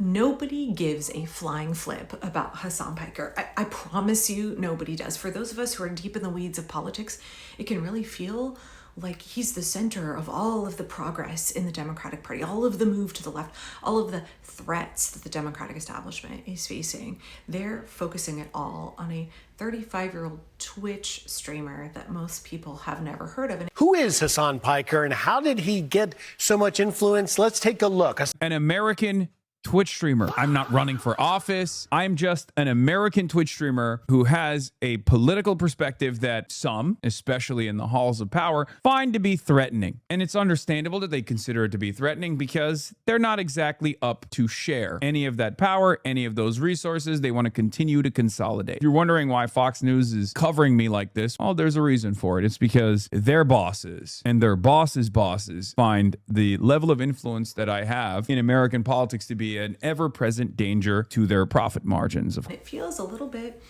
Nobody gives a flying flip about Hasan Piker. I promise you, nobody does. For those of us who are deep in the weeds of politics, it can really feel like he's the center of all of the progress in the Democratic Party, all of the move to the left, all of the threats that the Democratic establishment is facing. They're focusing it all on a 35-year-old Twitch streamer that most people have never heard of. Who is Hasan Piker and how did he get so much influence? Let's take a look. An American Twitch streamer. I'm not running for office. I'm just an American Twitch streamer who has a political perspective that some, especially in the halls of power, find to be threatening. And it's understandable that they consider it to be threatening because they're not exactly up to share any of that power, any of those resources. They want to continue to consolidate. If you're wondering why Fox News is covering me like this, well, there's a reason for it. It's because their bosses and their bosses' bosses find the level of influence that I have in American politics to be an ever-present danger to their profit margins. It feels a little bit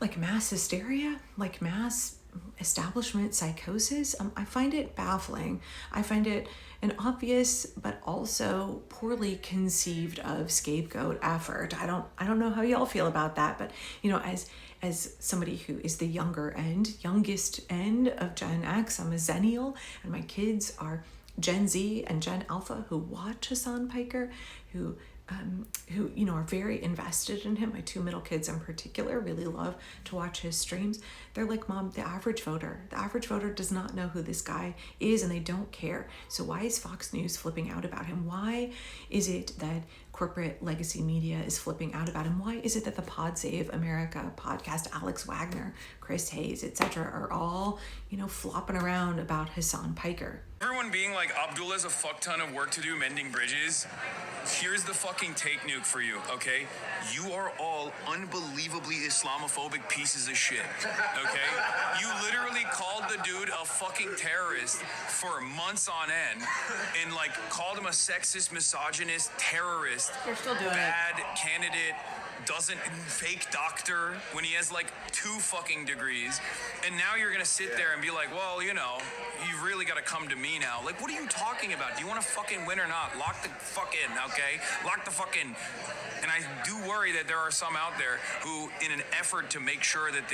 like mass hysteria, like mass establishment psychosis. I find it baffling. I find it an obvious but also poorly conceived of scapegoat effort. I don't know how y'all feel about that, but you know, as somebody who is the youngest end of Gen X, I'm a Zennial, and my kids are Gen Z and Gen Alpha who watch Hasan Piker, who you know, are very invested in him. My two middle kids in particular really love to watch his streams. They're like, Mom, the average voter does not know who this guy is and they don't care. So why is Fox News flipping out about him? Why is it that corporate legacy media is flipping out about him? Why is it that the Pod Save America podcast, Alex Wagner, Chris Hayes, etc., are all, you know, flopping around about Hasan Piker? Everyone being like, Abdullah has a fuck ton of work to do mending bridges. Here's the fucking take nuke for you, okay? You are all unbelievably Islamophobic pieces of shit, okay? You literally called the dude a fucking terrorist for months on end and like called him a sexist, misogynist, terrorist, You're still doing bad candidate, doesn't fake doctor when he has like 2 fucking degrees, and now you're gonna sit there and be like, well, you know, you really gotta come to me now. Like, what are you talking about? Do you want to fucking win or not? Lock the fuck in, okay? Lock the fuck in. And I do worry that there are some out there who, in an effort to make sure that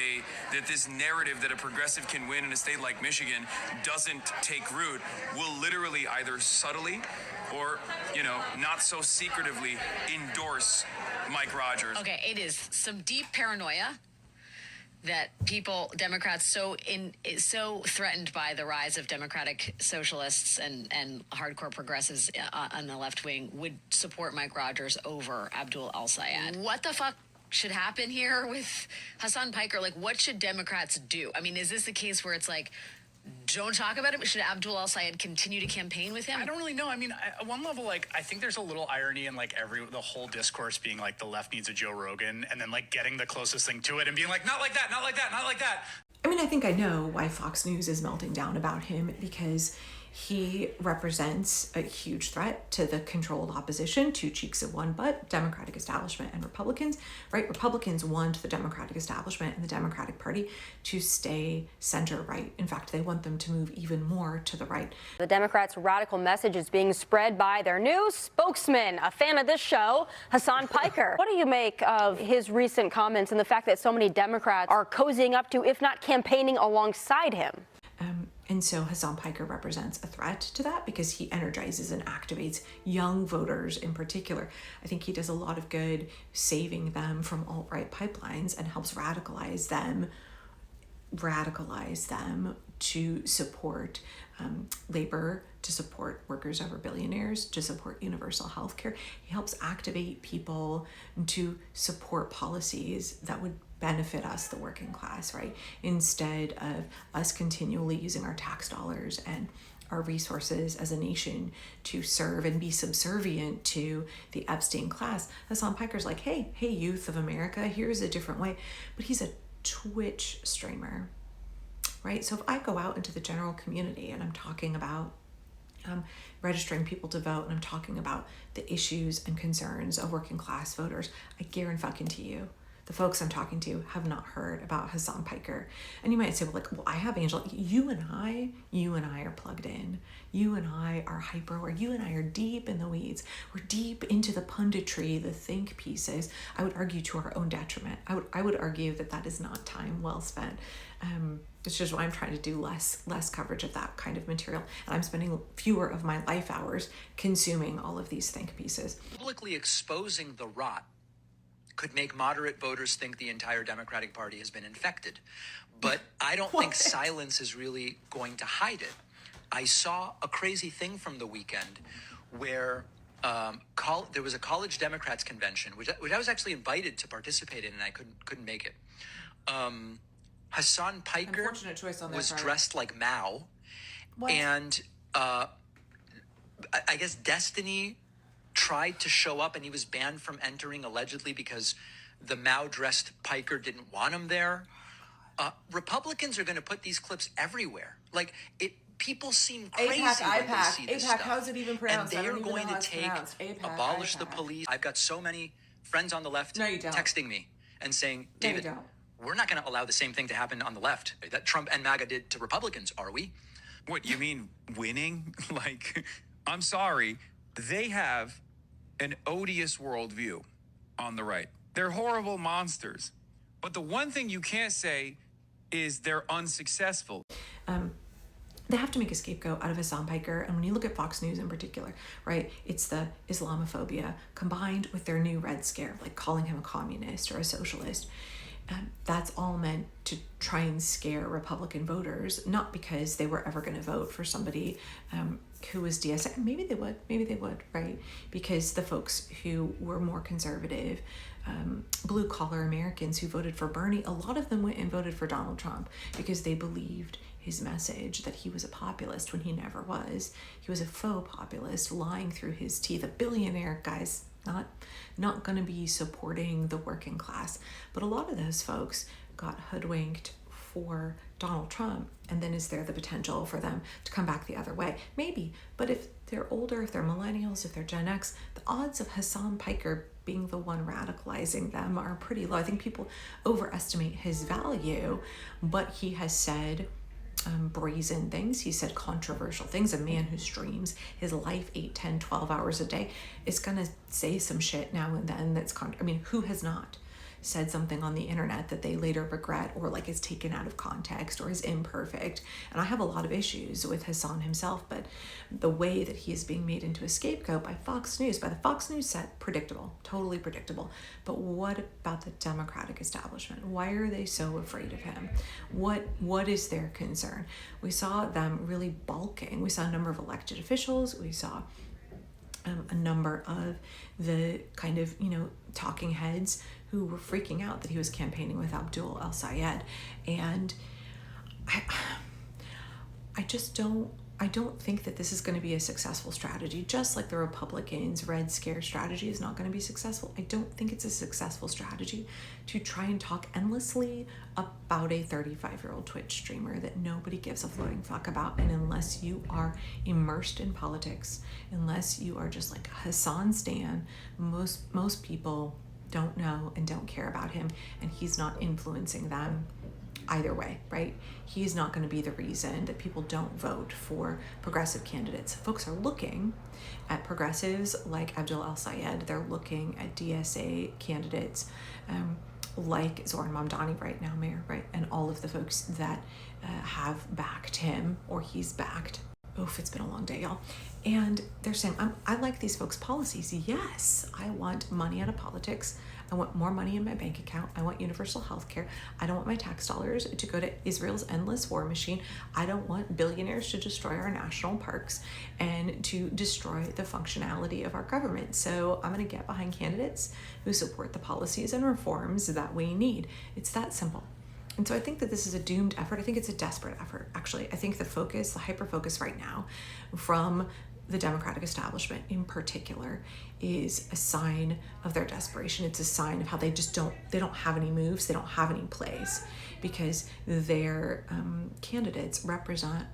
this narrative that a progressive can win in a state like Michigan doesn't take root, will literally either subtly or, you know, not so secretively endorse Mike Rogers. Okay, it is some deep paranoia that Democrats so threatened by the rise of democratic socialists and hardcore progressives on the left wing would support Mike Rogers over Abdul El-Sayed. What the fuck should happen here with Hasan Piker? Like, what should Democrats do? I mean, is this the case where it's like, don't talk about it? Should Abdul El-Sayed continue to campaign with him? I don't really know. I mean, at one level, like, I think there's a little irony in like the whole discourse being like the left needs a Joe Rogan, and then like getting the closest thing to it and being like, not like that, not like that, not like that. I mean, I think I know why Fox News is melting down about him, because he represents a huge threat to the controlled opposition, 2 cheeks of one butt, Democratic establishment and Republicans, right? Republicans want the Democratic establishment and the Democratic Party to stay center-right. In fact, they want them to move even more to the right. The Democrats' radical message is being spread by their new spokesman, a fan of this show, Hasan Piker. What do you make of his recent comments and the fact that so many Democrats are cozying up to, if not campaigning alongside him? And so Hasan Piker represents a threat to that because he energizes and activates young voters in particular. I think he does a lot of good saving them from alt-right pipelines and helps radicalize them to support labor, to support workers over billionaires, to support universal health care. He helps activate people to support policies that would benefit us, the working class, right? Instead of us continually using our tax dollars and our resources as a nation to serve and be subservient to the Epstein class. Hasan Piker's like, hey, youth of America, here's a different way. But he's a Twitch streamer, right? So if I go out into the general community and I'm talking about registering people to vote, and I'm talking about the issues and concerns of working class voters, I guarantee you the folks I'm talking to have not heard about Hasan Piker. And you might say, well, I have, Angela. You and I are plugged in. You and I are hyper aware. You and I are deep in the weeds. We're deep into the punditry, the think pieces. I would argue to our own detriment. I would argue that is not time well spent. It's just why I'm trying to do less coverage of that kind of material. And I'm spending fewer of my life hours consuming all of these think pieces. Publicly exposing the rot could make moderate voters think the entire Democratic Party has been infected. But I don't think silence is really going to hide it. I saw a crazy thing from the weekend where there was a college Democrats convention, which I was actually invited to participate in, and I couldn't make it. Hasan Piker was dressed like Mao. What? And I guess Destiny tried to show up, and he was banned from entering allegedly because the Mao-dressed Piker didn't want him there. Republicans are going to put these clips everywhere. Like, people seem crazy when they see this stuff. How's it even pronounced? And they are going to abolish the police. I've got so many friends on the left texting me and saying, David, we're not going to allow the same thing to happen on the left that Trump and MAGA did to Republicans, are we? What, you mean winning? Like, I'm sorry. They have an odious worldview on the right. They're horrible monsters. But the one thing you can't say is they're unsuccessful. They have to make a scapegoat out of Hasan Piker. And when you look at Fox News in particular, right, it's the Islamophobia combined with their new Red Scare, like calling him a communist or a socialist. That's all meant to try and scare Republican voters, not because they were ever going to vote for somebody who was DSA. Maybe they would, right? Because the folks who were more conservative, blue-collar Americans who voted for Bernie, a lot of them went and voted for Donald Trump because they believed his message that he was a populist when he never was. He was a faux populist, lying through his teeth, a billionaire, guys. Not going to be supporting the working class. But a lot of those folks got hoodwinked for Donald Trump, and then is there the potential for them to come back the other way? Maybe, but if they're older, if they're millennials, if they're Gen X, the odds of Hasan Piker being the one radicalizing them are pretty low. I think people overestimate his value, but he has said brazen things. He said controversial things. A man who streams his life 8, 10, 12 hours a day is going to say some shit now and then that's who has not said something on the internet that they later regret or like is taken out of context or is imperfect? And I have a lot of issues with Hasan himself, but the way that he is being made into a scapegoat by Fox News, by the Fox News set, predictable, totally predictable. But what about the Democratic establishment? Why are they so afraid of him? What is their concern? We saw them really balking. We saw a number of elected officials. We saw a number of the kind of, talking heads who were freaking out that he was campaigning with Abdul El-Sayed. And I don't think that this is going to be a successful strategy. Just like the Republicans' Red Scare strategy is not going to be successful, I don't think it's a successful strategy to try and talk endlessly about a 35-year-old Twitch streamer that nobody gives a floating fuck about. And unless you are immersed in politics, unless you are just like Hasan Stan, most people don't know and don't care about him, and he's not influencing them either way, right? He's not going to be the reason that people don't vote for progressive candidates. Folks are looking at progressives like Abdul El-Sayed. They're looking at DSA candidates like Zoran Mamdani right now, mayor, right? And all of the folks that have backed him or he's backed. Oof, it's been a long day, y'all. And they're saying, I like these folks' policies. Yes, I want money out of politics. I want more money in my bank account. I want universal health care. I don't want my tax dollars to go to Israel's endless war machine. I don't want billionaires to destroy our national parks and to destroy the functionality of our government. So I'm going to get behind candidates who support the policies and reforms that we need. It's that simple. And so I think that this is a doomed effort. I think it's a desperate effort, actually. I think the hyper-focus right now from the Democratic establishment in particular is a sign of their desperation. It's a sign of how they don't have any moves, they don't have any plays, because their candidates represent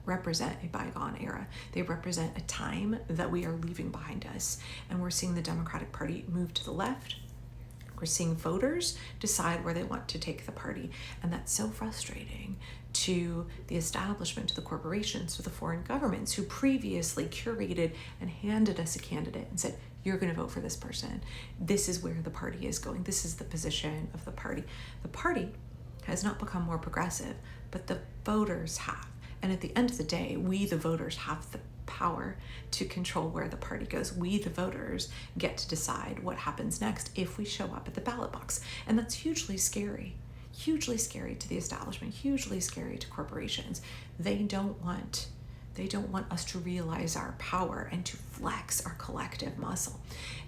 a bygone era. They represent a time that we are leaving behind us. And we're seeing the Democratic Party move to the left, We're seeing voters decide where they want to take the party. And that's so frustrating to the establishment, to the corporations, to the foreign governments who previously curated and handed us a candidate and said, you're going to vote for this person. This is where the party is going. This is the position of the party. The party has not become more progressive, but the voters have. And at the end of the day, we, the voters, have the power to control where the party goes. We, the voters, get to decide what happens next if we show up at the ballot box. And that's hugely scary to the establishment, hugely scary to corporations. They don't want us to realize our power and to flex our collective muscle.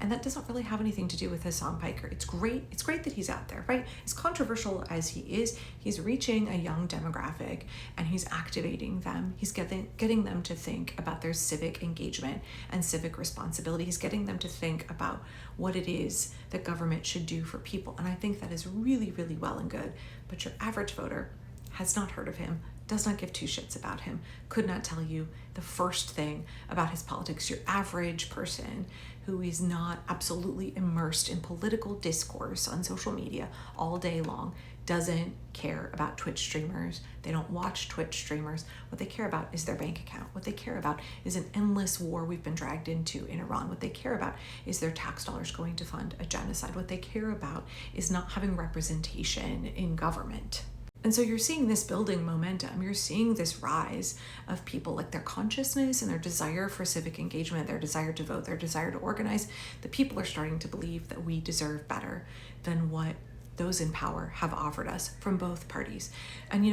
And that doesn't really have anything to do with Hasan Piker. It's great that he's out there, right? As controversial as he is, he's reaching a young demographic and he's activating them. He's getting them to think about their civic engagement and civic responsibility. He's getting them to think about what it is that government should do for people. And I think that is really, really well and good. But your average voter has not heard of him, does not give two shits about him, could not tell you the first thing about his politics. Your average person who is not absolutely immersed in political discourse on social media all day long doesn't care about Twitch streamers. They don't watch Twitch streamers. What they care about is their bank account. What they care about is an endless war we've been dragged into in Iran. What they care about is their tax dollars going to fund a genocide. What they care about is not having representation in government. And so you're seeing this building momentum. You're seeing this rise of people, like their consciousness and their desire for civic engagement, their desire to vote, their desire to organize. The people are starting to believe that we deserve better than what those in power have offered us from both parties. And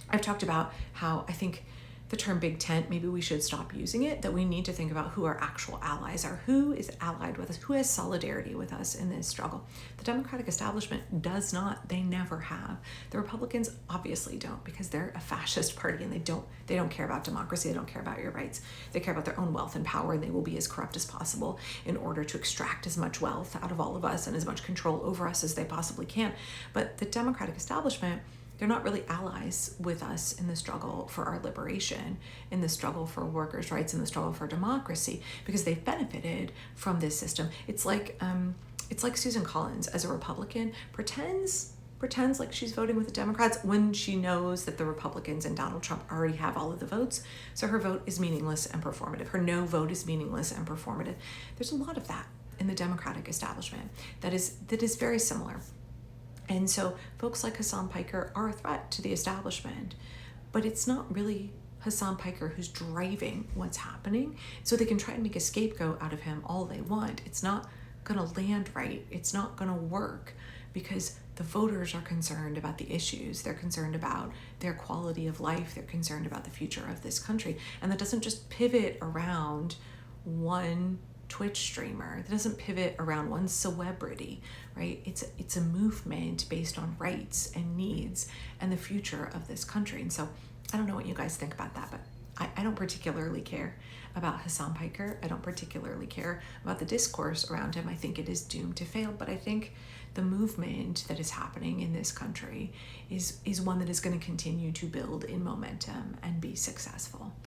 I've talked about how I think the term big tent, maybe we should stop using it, that we need to think about who our actual allies are, who is allied with us, who has solidarity with us in this struggle. The Democratic establishment does not, they never have. The Republicans obviously don't, because they're a fascist party and they don't care about democracy, they don't care about your rights. They care about their own wealth and power, and they will be as corrupt as possible in order to extract as much wealth out of all of us and as much control over us as they possibly can. But the Democratic establishment, they're not really allies with us in the struggle for our liberation, in the struggle for workers' rights, in the struggle for democracy, because they've benefited from this system. It's like Susan Collins, as a Republican, pretends like she's voting with the Democrats when she knows that the Republicans and Donald Trump already have all of the votes. So her vote is meaningless and performative. Her no vote is meaningless and performative. There's a lot of that in the Democratic establishment that is very similar. And so folks like Hasan Piker are a threat to the establishment, but it's not really Hasan Piker who's driving what's happening. So they can try and make a scapegoat out of him all they want. It's not going to land right. It's not going to work because the voters are concerned about the issues. They're concerned about their quality of life. They're concerned about the future of this country. And that doesn't just pivot around one Twitch streamer. That doesn't pivot around one celebrity, right? It's a movement based on rights and needs and the future of this country. And so I don't know what you guys think about that, but I don't particularly care about Hasan Piker. I don't particularly care about the discourse around him. I think it is doomed to fail, but I think the movement that is happening in this country is one that is going to continue to build in momentum and be successful.